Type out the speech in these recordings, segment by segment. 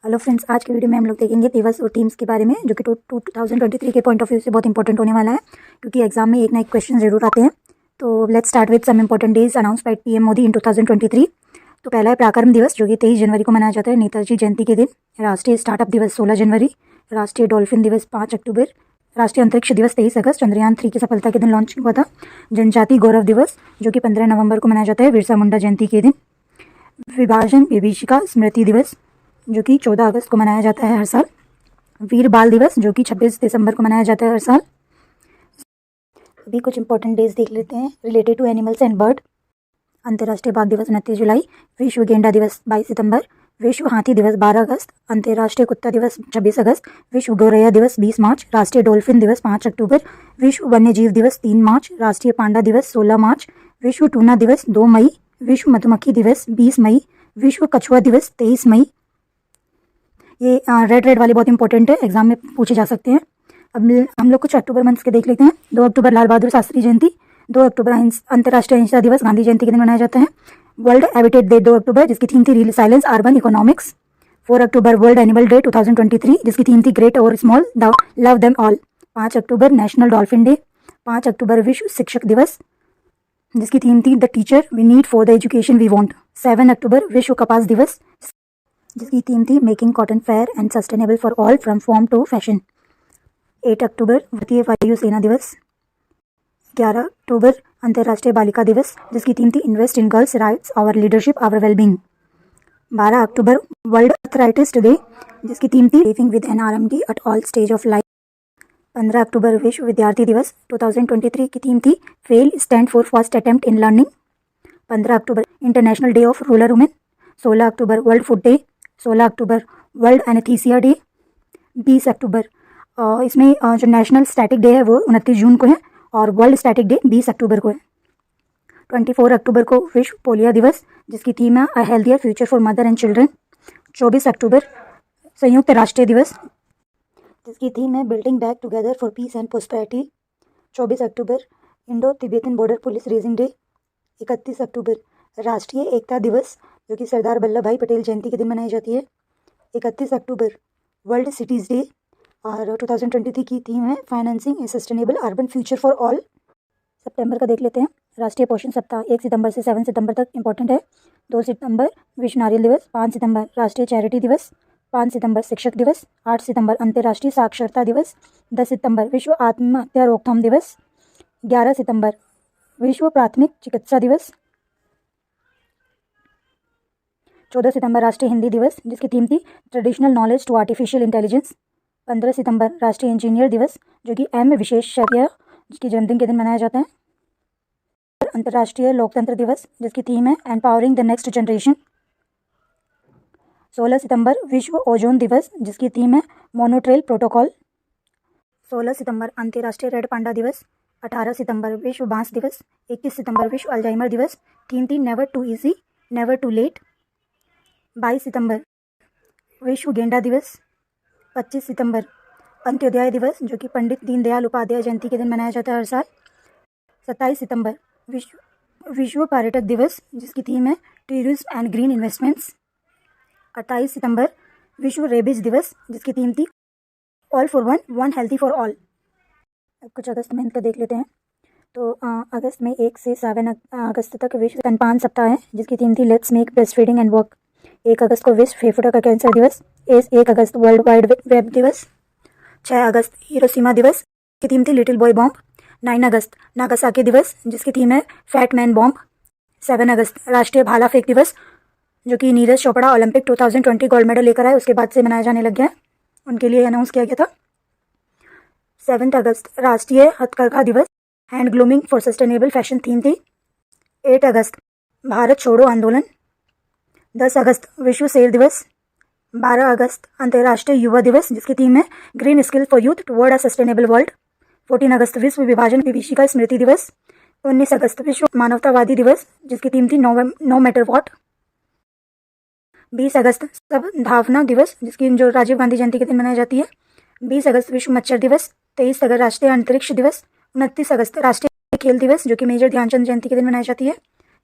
Hello friends, आज की video में हम लोग देखेंगे दिवस और टीम्स के बारे में, जो कि 2023 के पॉइंट ऑफ व्यू से बहुत इंपॉर्टेंट होने वाला है, क्योंकि एग्जाम में एक ना एक क्वेश्चन जरूर आते हैं। तो let's start with some important days announce by PM Modi in 2023। तो पहला है पराक्रम दिवस, जो कि 23 जनवरी को मनाया जाता है, नेताजी जयंती के दिन। राष्ट्रीय स्टार्टअप दिवस 16 जनवरी। राष्ट्रीय डॉल्फिन दिवस 5 अक्टूबर। राष्ट्रीय अंतरिक्ष दिवस 23 अगस्त, चंद्रयान 3 की सफलता के दिन लॉन्च हुआ था। जनजाति गौरव दिवस, जो कि 15 नवंबर को मनाया जाता है, बिरसा मुंडा जयंती के दिन। विभाजन विभीषिका स्मृति दिवस, जो कि 14 अगस्त को मनाया जाता है हर साल। वीर बाल दिवस, जो कि 26 दिसंबर को मनाया जाता है हर साल। अभी कुछ इंपॉर्टेंट डेज देख लेते हैं related to animals and bird. अंतर्राष्ट्रीय बाघ दिवस 29 जुलाई। विश्व गेंडा दिवस 22 सितंबर। विश्व हाथी दिवस 12 अगस्त। अंतर्राष्ट्रीय कुत्ता दिवस 26 अगस्त। विश्व गौरैया दिवस 20 मार्च। राष्ट्रीय डॉल्फिन दिवस 5 अक्टूबर। विश्व वन्य जीव दिवस 3 मार्च। राष्ट्रीय पांडा दिवस 16 मार्च। विश्व टूना दिवस 2 मई। विश्व मधुमक्खी दिवस 20 मई। विश्व कछुआ दिवस 23 मई। ये रेड वाले बहुत इंपॉर्टेंट है, एग्जाम में पूछे जा सकते हैं। अब हम लोग कुछ अक्टूबर मंथ्स के देख लेते हैं। 2 अक्टूबर लाल बहादुर शास्त्री जयंती। 2 अक्टूबर अंतर्राष्ट्रीय अहिंसा दिवस गांधी जयंती के दिन मनाया जाता है। वर्ल्ड हैबिटेट डे 2 अक्टूबर, जिसकी थीम थी resilience urban economics. 4 October world animal day 2023, जिसकी थीम थी ग्रेट और small love them all. 5 October national dolphin day. 5 October विश्व शिक्षक दिवस, जिसकी थीम थी the teacher we need for the education we want. 7 October विश्व कपास दिवस, जिसकी थीम थी making cotton fair and sustainable for all from farm to fashion. 8 October भारतीय वायु सेना दिवस। 11 अक्टूबर अंतर्राष्ट्रीय बालिका दिवस, जिसकी थीम थी invest in girls rights our leadership our wellbeing. 12 अक्टूबर वर्ल्ड अर्थराइटिस्ट डे, जिसकी थीम थी living with an RMD at all stage of life. 15 अक्टूबर विश्व विद्यार्थी दिवस 2023 की थीम थी fail stand for first attempt in learning. 15 अक्टूबर international day of rural women. 16 अक्टूबर वर्ल्ड फूड डे। 16 अक्टूबर वर्ल्ड एनेस्थीसिया डे। 20 अक्टूबर इसमें जो नेशनल स्टैटिक डे है वो 29 जून को है, और वर्ल्ड स्टैटिक डे 20 अक्टूबर को है। 24 अक्टूबर को विश्व पोलियो दिवस, जिसकी थीम है अ healthier future for mother and children. 24 अक्टूबर संयुक्त राष्ट्र दिवस, जिसकी थीम है building back together for piece and prosperity. 24 October Indo Tibetan border police raising day. 31 अक्टूबर राष्ट्रीय एकता दिवस, जो कि सरदार वल्लभ भाई पटेल जयंती के दिन मनाई जाती है। 31 अक्टूबर वर्ल्ड सिटीज़ डे, और 2023 की थीम है financing a sustainable urban future for all. सितंबर का देख लेते हैं। राष्ट्रीय पोषण सप्ताह 1 सितंबर से 7 सितंबर तक इंपॉर्टेंट है। 2 सितंबर विश्व नारियल दिवस। 5 सितंबर राष्ट्रीय चैरिटी दिवस। 5 सितंबर शिक्षक दिवस। 8 सितंबर अंतर्राष्ट्रीय साक्षरता दिवस। 10 सितंबर विश्व आत्महत्या रोकथाम दिवस। 11 सितंबर विश्व प्राथमिक चिकित्सा दिवस। 14 सितंबर राष्ट्रीय हिंदी दिवस, जिसकी थीम थी traditional knowledge to artificial intelligence. 15 सितंबर राष्ट्रीय इंजीनियर दिवस, जो कि एम विश्वेश्वरैया जिसकी जन्मदिन के दिन मनाया जाता है। अंतर्राष्ट्रीय लोकतंत्र दिवस, जिसकी थीम है एम्पावरिंग द नेक्स्ट जनरेशन। 16 सितंबर विश्व ओजोन दिवस, जिसकी थीम है मोनोट्रेल प्रोटोकॉल। 16 सितंबर अंतर्राष्ट्रीय रेड पांडा दिवस। 18 सितंबर विश्व बांस दिवस। 21 सितंबर विश्व अल्जाइमर दिवस, थीम थी never too easy never too late. 22 सितंबर विश्व गेंडा दिवस। 25 सितंबर अंत्योदय दिवस, जो कि पंडित दीनदयाल उपाध्याय जयंती के दिन मनाया जाता है हर साल। 27 सितंबर विश्व पर्यटक दिवस, जिसकी थीम है टूरिज्म एंड ग्रीन इन्वेस्टमेंट्स। 28 सितंबर विश्व रेबीज दिवस, जिसकी थीम थी all for one one healthy for all. अब कुछ अगस्त में इनका देख लेते हैं। तो अगस्त में 1 से 7 अगस्त तक विश्व स्तनपान सप्ताह है, जिसकी थीम थी let's make breast feeding and work. 1 अगस्त को विश्व फेफड़ों का कैंसर दिवस। 1 अगस्त वर्ल्ड वाइड वेब दिवस। 6 अगस्त हिरोशिमा दिवस की थीम थी लिटिल बॉय बॉम्ब। 9 अगस्त नागासाकी दिवस, जिसकी थीम है फैट मैन बॉम्ब। 7 अगस्त राष्ट्रीय भाला फेंक दिवस, जो कि Neeraj Chopra Olympic 2020 gold medal लेकर आए, उसके बाद से मनाया जाने लग गया है, उनके लिए अनाउंस किया गया था। 7 अगस्त राष्ट्रीय हथकरघा दिवस, handlooming for sustainable fashion theme थी। 8 अगस्त भारत छोड़ो आंदोलन। 10 अगस्त विश्व सेब दिवस। 12 अगस्त अंतर्राष्ट्रीय युवा दिवस, जिसकी थीम है green skill for youth toward a sustainable world. 14 अगस्त विश्व विभाजन विभीषिका स्मृति दिवस। 19 अगस्त विश्व मानवतावादी दिवस, जिसकी थीम थी नो मैटर वॉट। 20 अगस्त सब धावना दिवस, जिसकी जो राजीव गांधी जयंती के दिन मनाई जाती है। 20 अगस्त विश्व मच्छर दिवस। 23 अगस्त राष्ट्रीय अंतरिक्ष दिवस। 29 अगस्त राष्ट्रीय खेल दिवस, जो कि मेजर ध्यानचंद जयंती के दिन मनाई जाती है।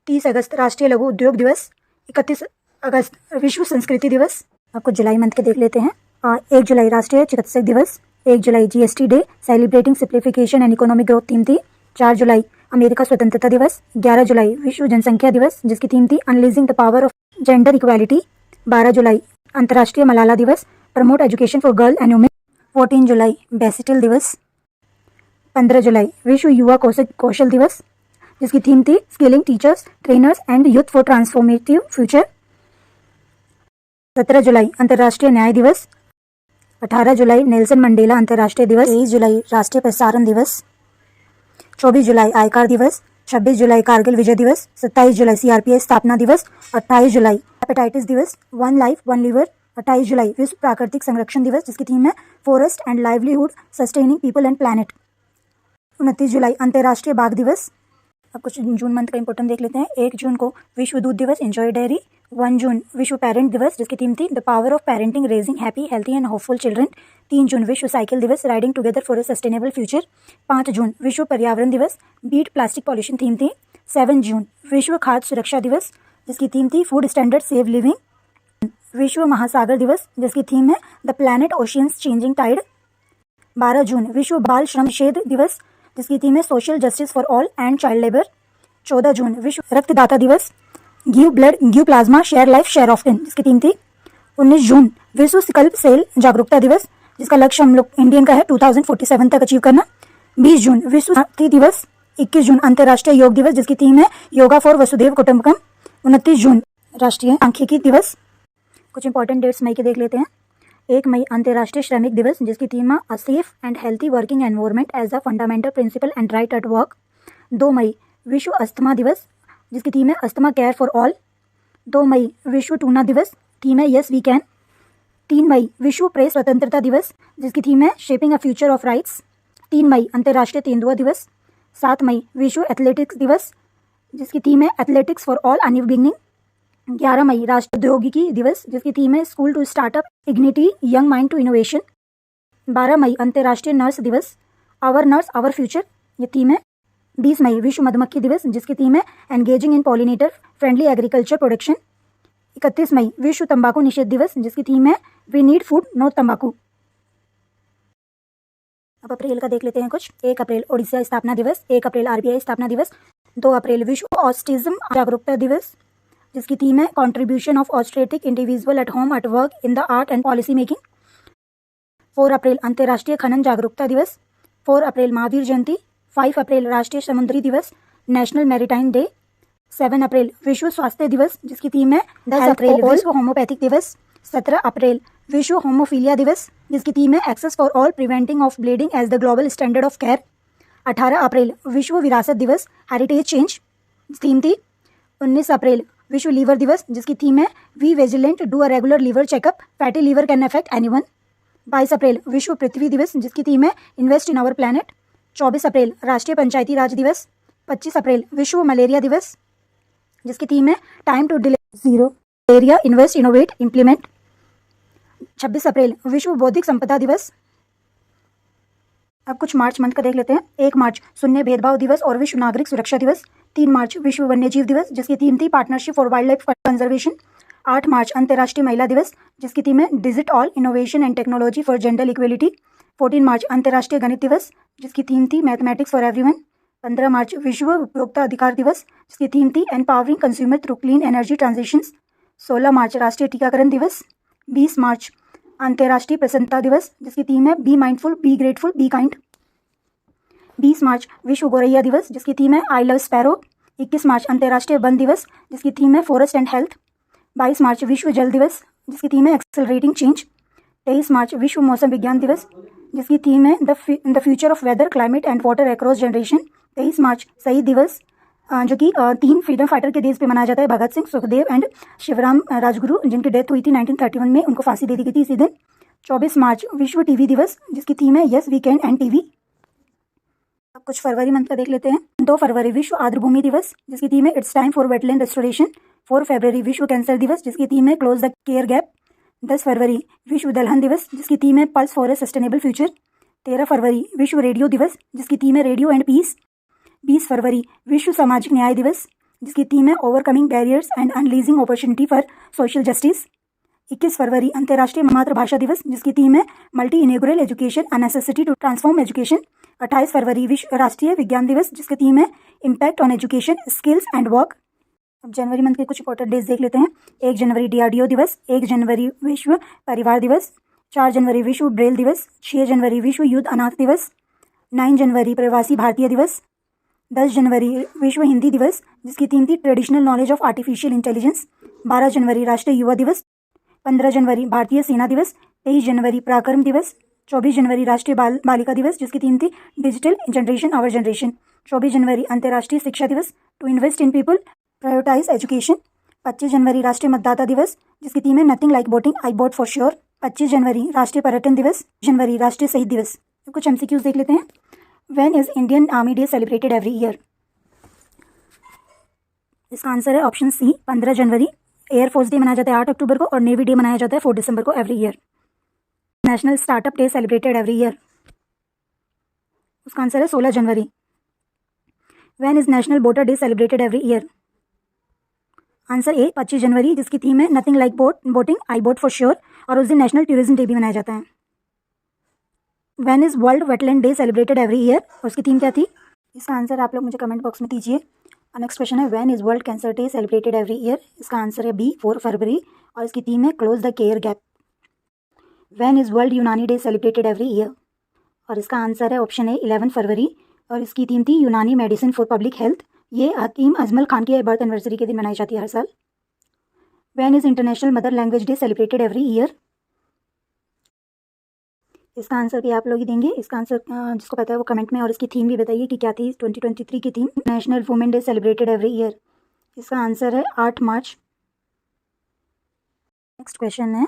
30 अगस्त राष्ट्रीय लघु उद्योग दिवस। 31 अगस्त विश्व संस्कृति दिवस। आपको जुलाई मंथ के देख लेते हैं। 1 जुलाई राष्ट्रीय चिकित्सक दिवस, 1 जुलाई GST day celebrating simplification and economic growth theme थी। 4 जुलाई अमेरिका स्वतंत्रता दिवस। 11 जुलाई विश्व जनसंख्या दिवस जिसकी थीम थी unleashing the power of gender equality. 12 जुलाई अंतर्राष्ट्रीय मलाला दिवस, promote education for girl and women. 14 जुलाई बेसिटल दिवस। 15 जुलाई विश्व युवा कौशल दिवस जिसकी थीम थी skilling teachers, trainers and youth for transformative future. 17 जुलाई अंतर्राष्ट्रीय न्याय दिवस। 18 जुलाई नेल्सन मंडेला अंतर्राष्ट्रीय दिवस। 23 जुलाई राष्ट्रीय प्रसारण दिवस। 24 जुलाई आयकर दिवस। 26 जुलाई कारगिल विजय दिवस। 27 जुलाई सीआरपीएफ स्थापना दिवस। 28 जुलाई हेपेटाइटिस दिवस, वन लाइफ वन लिवर। 28 जुलाई विश्व प्राकृतिक संरक्षण दिवस जिसकी थीम है forest and livelihood sustaining people and planet. 29 जुलाई अंतर्राष्ट्रीय बाघ दिवस। अब कुछ जून मंथ का इंपॉर्टेंट देख लेते हैं। 1 जून को विश्व दूध दिवस, एंजॉय डेयरी। 1 जून विश्व पेरेंट दिवस जिसकी थीम थी the power of parenting raising happy healthy and hopeful children. 3 जून विश्व साइकिल दिवस, riding together for a sustainable future. 5 जून विश्व पर्यावरण दिवस, बीट प्लास्टिक पॉल्यूशन थीम थी। 7 जून विश्व खाद्य सुरक्षा दिवस जिसकी थीम थी फूड स्टैंडर्ड सेव लिविंग। विश्व महासागर दिवस जिसकी थीम है the planet oceans changing tide. 12 जून विश्व बाल श्रम निषेध दिवस जिसकी थीम है social justice for all and child labour. 14 जून विश्व रक्तदाता दिवस, give blood give plasma share life share often जिसकी थीम थी। 19 जून विश्व सिकल सेल जागरूकता दिवस जिसका लक्ष्य हम लोग इंडियन का है 2047 तक अचीव करना। 20 जून विश्व स्त्री दिवस। 21 जून अंतर्राष्ट्रीय योग दिवस जिसकी थीम है योगा फॉर वसुधैव कुटुंबकम। 29 जून राष्ट्रीय सांख्यिकी दिवस। कुछ इंपॉर्टेंट डेट्स मई के देख लेते हैं। 1 मई अंतर्राष्ट्रीय श्रमिक दिवस जिसकी थीम है a safe and healthy working environment as a fundamental principle and right at work. 2 मई विश्व अस्थमा दिवस जिसकी थीम है अस्थमा केयर फॉर ऑल। 2 मई विश्व टूना दिवस, थीम है यस वी कैन। 3 मई विश्व प्रेस स्वतंत्रता दिवस जिसकी थीम है shaping a future of rights. 3 मई अंतर्राष्ट्रीय तेंदुआ दिवस। 7 मई विश्व एथलेटिक्स दिवस जिसकी थीम है athletics for all a new beginning. 11 मई राष्ट्रीय प्रौद्योगिकी दिवस जिसकी थीम है school to startup igniting young mind to innovation. 12 मई अंतर्राष्ट्रीय नर्स दिवस, आवर नर्स आवर फ्यूचर ये थीम है। 20 मई विश्व मधुमक्खी दिवस जिसकी थीम है engaging in pollinator friendly agriculture production. 31 मई विश्व तंबाकू निषेध दिवस जिसकी थीम है वी नीड फूड नो तंबाकू। अब अप्रैल का देख लेते हैं कुछ। 1 अप्रैल ओडिशा स्थापना दिवस। 1 अप्रैल आरबीआई स्थापना दिवस। 2 अप्रैल विश्व ऑटिज्म जागरूकता दिवस जिसकी थीम है contribution of autistic individual at home at work in the art and policy making. 4 अप्रैल अंतर्राष्ट्रीय खनन जागरूकता दिवस। 4 अप्रैल महावीर जयंती। 5 अप्रैल राष्ट्रीय समुद्री दिवस, नेशनल मैरीटाइम डे। 7 अप्रैल विश्व स्वास्थ्य दिवस जिसकी थीम है 10 अप्रैल विश्व होम्योपैथिक दिवस। 17 अप्रैल विश्व होमोफीलिया दिवस जिसकी थीम है access for all preventing of bleeding as the global standard of care. 18 अप्रैल विश्व विरासत दिवस, हेरिटेज चेंज थीम थी। 19 अप्रैल विश्व लीवर दिवस जिसकी थीम है we vigilant do a regular liver checkup, fatty liver can affect anyone. 22 अप्रैल विश्व पृथ्वी दिवस जिसकी थीम है इन्वेस्ट इन आवर प्लैनेट। 24 अप्रैल राष्ट्रीय पंचायती राज दिवस। 25 अप्रैल विश्व मलेरिया दिवस जिसकी थीम है time to delay zero malaria invest innovate implement. 26 अप्रैल विश्व बौद्धिक संपदा दिवस। अब कुछ मार्च मंथ का देख लेते हैं। 1 मार्च शून्य भेदभाव दिवस और विश्व नागरिक सुरक्षा दिवस। 3 मार्च विश्व वन्यजीव दिवस जिसकी थीम थी partnership for wild life conservation. 8 मार्च अंतर्राष्ट्रीय महिला दिवस जिसकी थीम है digit all innovation and technology for gender equality. 14 मार्च अंतर्राष्ट्रीय गणित दिवस जिसकी थीम थी मैथमेटिक्स फॉर एवरीवन। 15 मार्च विश्व उपभोक्ता अधिकार दिवस जिसकी थीम थी empowering consumer through clean energy transitions. 16 मार्च राष्ट्रीय टीकाकरण दिवस। 20 मार्च अंतर्राष्ट्रीय प्रसन्नता दिवस जिसकी थीम है be mindful be grateful be kind. 20 मार्च विश्व गौरैया दिवस जिसकी थीम है आई लव स्पैरो। 21 मार्च अंतर्राष्ट्रीय वन दिवस जिसकी थीम है फॉरेस्ट एंड हेल्थ। 22 मार्च विश्व जल दिवस जिसकी थीम है एक्सेलरेटिंग चेंज। 23 मार्च विश्व मौसम विज्ञान दिवस जिसकी थीम है the future of weather climate and water across generation. 23 मार्च शहीद दिवस जो कि 3 फ्रीडम फाइटर के देश पे मनाया जाता है, भगत सिंह, सुखदेव एंड शिवराम राजगुरु, जिनकी डेथ हुई थी 1931 में, उनको फांसी दे दी गई थी इसी दिन। 24 मार्च विश्व टीवी दिवस जिसकी थीम है yes we can end TB. अब कुछ फरवरी मंथ का देख लेते हैं। 2 फरवरी विश्व आर्द्रभूमि दिवस जिसकी थीम है it's time for wetland restoration. 4 फरवरी विश्व कैंसर दिवस जिसकी थीम है क्लोज द केयर गैप। 10 फरवरी विश्व दलहन दिवस जिसकी थीम है pulse for a sustainable future. 13 फरवरी विश्व रेडियो दिवस जिसकी थीम है रेडियो एंड पीस। 20 फरवरी विश्व सामाजिक न्याय दिवस जिसकी थीम है overcoming barriers and unleashing opportunity for social justice. 21 फरवरी अंतर्राष्ट्रीय मातृभाषा दिवस जिसकी थीम है multilingual education a necessity to transform education. 28 फरवरी विश्व राष्ट्रीय विज्ञान दिवस जिसकी थीम है impact on education skills and work. अब जनवरी मंथ के कुछ इंपॉर्टेंट डेज देख लेते हैं। 1 जनवरी DRDO दिवस, 1 जनवरी विश्व परिवार दिवस, 4 जनवरी विश्व ब्रेल दिवस, 6 जनवरी विश्व युद्ध अनाथ दिवस, 9 जनवरी प्रवासी भारतीय दिवस, 10 जनवरी विश्व हिंदी दिवस जिसकी थीम थी traditional knowledge of artificial intelligence, 12 जनवरी राष्ट्रीय युवा दिवस, 15 जनवरी भारतीय सेना दिवस, 23 जनवरी पराक्रम दिवस, 24 जनवरी राष्ट्रीय बालिका दिवस जिसकी थीम थी डिजिटल जनरेशन आवर जनरेशन, 24 जनवरी अंतर्राष्ट्रीय शिक्षा दिवस to invest in people prioritise education, 25 जनवरी राष्ट्रीय मतदाता दिवस जिसकी थीम है nothing like voting I vote for sure, 25 जनवरी राष्ट्रीय पर्यटन दिवस, जनवरी राष्ट्रीय शहीद दिवस। कुछ MCQs देख लेते हैं। When is Indian army day celebrated every year? इसका आंसर है ऑप्शन सी 15 जनवरी। एयरफोर्स डे मनाया जाता है 8 अक्टूबर को और नेवी डे मनाया जाता है 4 दिसंबर को every year. National startup day celebrated every year? उसका आंसर है 16 जनवरी। When is national voter day celebrated every year? Answer A 25 जनवरी जिसकी थीम है nothing like voting I vote for sure और उस दिन नेशनल टूरिज्म डे भी मनाया जाता है। When is world wetland day celebrated every year? और उसकी थीम क्या थी? इसका आंसर आप लोग मुझे कमेंट बॉक्स में दीजिए। नेक्स्ट क्वेश्चन है when is world cancer day celebrated every year? इसका आंसर है बी 4 फरवरी और इसकी थीम है close the care gap. When is world यूनानी डे सेलिब्रेटेड एवरी ईयर? और इसका आंसर है ऑप्शन ए 11 फरवरी और इसकी थीम थी यूनानी मेडिसिन फॉर पब्लिक हेल्थ। ये हकीम अजमल खान की बर्थ एनिवर्सरी के दिन मनाई जाती है हर साल। When is international mother language day celebrated every year? इसका आंसर भी आप लोग ही देंगे। इसका आंसर जिसको पता है वो कमेंट में और इसकी थीम भी बताइए कि क्या थी 2023 की theme. National women day celebrated every year? इसका आंसर है 8 मार्च। नेक्स्ट क्वेश्चन है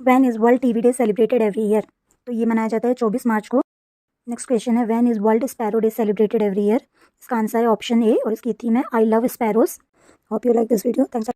when is world TV day celebrated every year? तो ये मनाया जाता है 24 मार्च को। नेक्स्ट क्वेश्चन है when is world sparrow day celebrated every year? इसका आंसर है ऑप्शन ए और इसकी थीम है I love sparrows. Hope you like this video. Thanks.